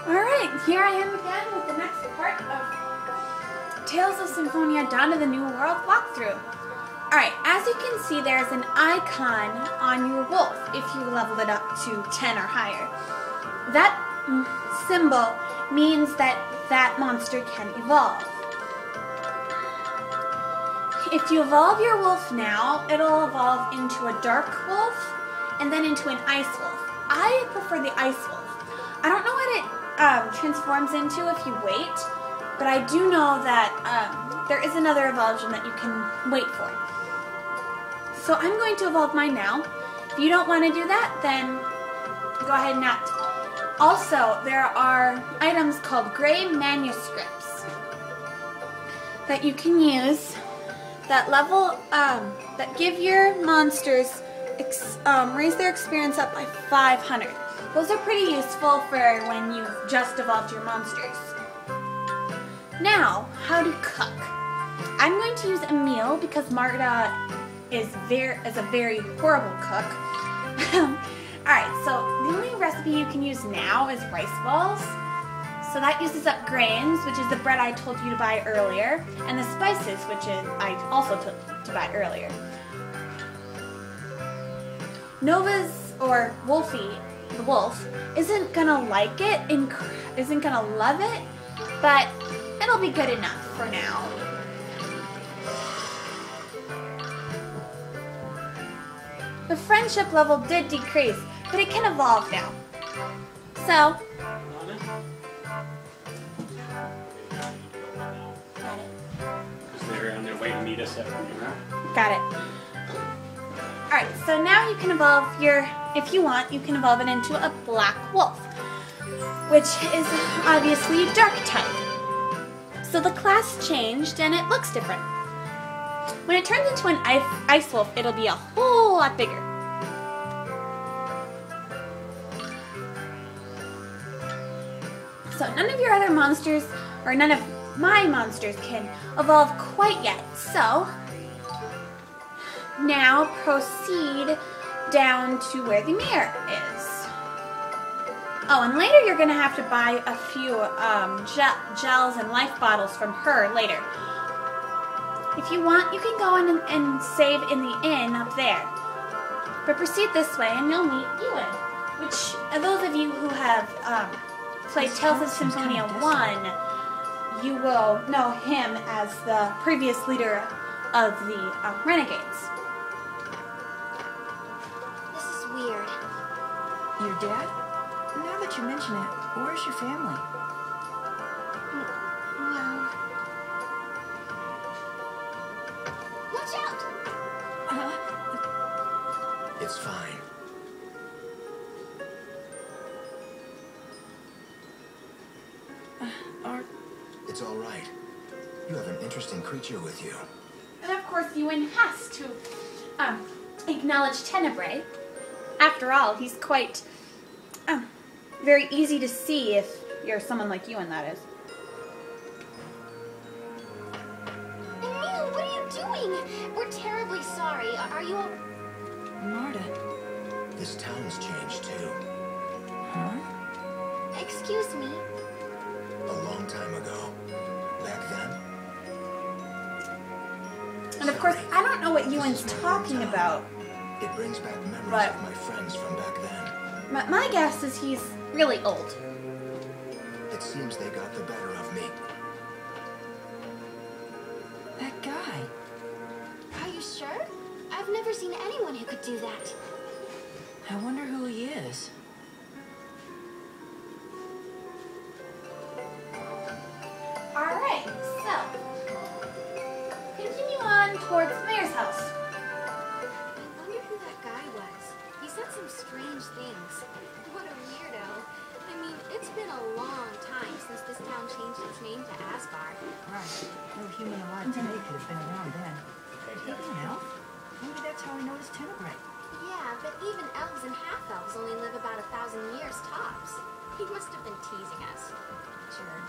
Alright, here I am again with the next part of Tales of Symphonia Dawn of the New World walkthrough. Alright, as you can see, there's an icon on your wolf if you leveled it up to 10 or higher. That symbol means that that monster can evolve. If you evolve your wolf now, it'll evolve into a dark wolf and then into an ice wolf. I prefer the ice wolf. I don't know what it transforms into if you wait, but I do know that there is another evolution that you can wait for. So I'm going to evolve mine now. If you don't want to do that, then go ahead and not. Also, there are items called gray manuscripts that you can use that level, that give your monsters, raise their experience up by 500. Those are pretty useful for when you've just evolved your monsters. Now, how to cook. I'm going to use a meal because Marta is a very horrible cook. Alright, so the only recipe you can use now is rice balls. So that uses up grains, which is the bread I told you to buy earlier, and the spices, which I also told you to buy earlier. Nova's, or Wolfie, the wolf, isn't gonna like it, isn't gonna love it, but it'll be good enough for now. The friendship level did decrease, but it can evolve now. So, They're on their way to meet us at got it. Alright, so now you can evolve if you want, you can evolve it into a black wolf, which is obviously a dark type. So the class changed and it looks different. When it turns into an ice wolf, it'll be a whole lot bigger. So none of your other monsters, or none of my monsters can evolve quite yet. So now proceed down to where the mirror is. Oh, and later you're going to have to buy a few gels and life bottles from her later. If you want, you can go in and save in the inn up there. But proceed this way and you'll meet Ewan, which those of you who have played Tales of Symphonia 1, you will know him as the previous leader of the Renegades. This is weird. Your dad? Now that you mention it, where's your family? Well... Watch out! It's fine. It's all right. You have an interesting creature with you. And of course, Ewan has to acknowledge Tenebrae. After all, he's quite very easy to see if you're someone like Ewan, that is. Emil, what are you doing? We're terribly sorry. Are you all... Marta. This town's changed too. Huh? Excuse me. A long time ago. Back then. And of course, I don't know what Ewan's talking about. It brings back memories But of my friends from back then. my guess is he's really old. It seems they got the better of me. That guy. Are you sure? I've never seen anyone who could do that. I wonder who he is. Alright, so continue on towards the mayor's house. I wonder who that guy was. He said some strange things. What a weirdo. I mean, it's been a long time since this town changed its name to Asgard. Right. No human alive today could have been around then. Maybe an elf? Maybe that's how he noticed Tenebrae. Yeah, but even elves and half-elves only live about 1,000 years tops. He must have been teasing us. Jerk.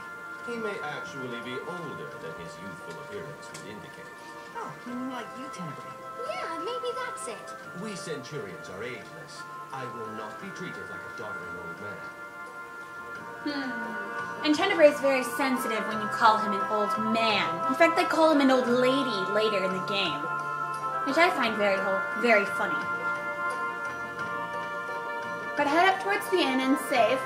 He may actually be older than his youthful appearance would indicate. Oh, like you, Tenebrae. Yeah, maybe that's it. We Centurions are ageless. I will not be treated like a doddering old man. And Chenderer is very sensitive when you call him an old man. In fact, they call him an old lady later in the game, which I find very funny. But head up towards the inn and save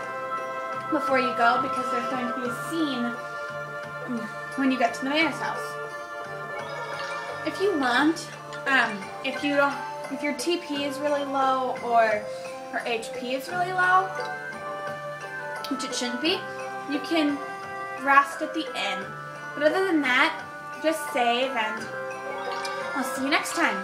before you go, because there's going to be a scene when you get to the mayor's house. If you want, if your TP is really low or her HP is really low, which it shouldn't be, you can rest at the inn. But other than that, just save, and I'll see you next time.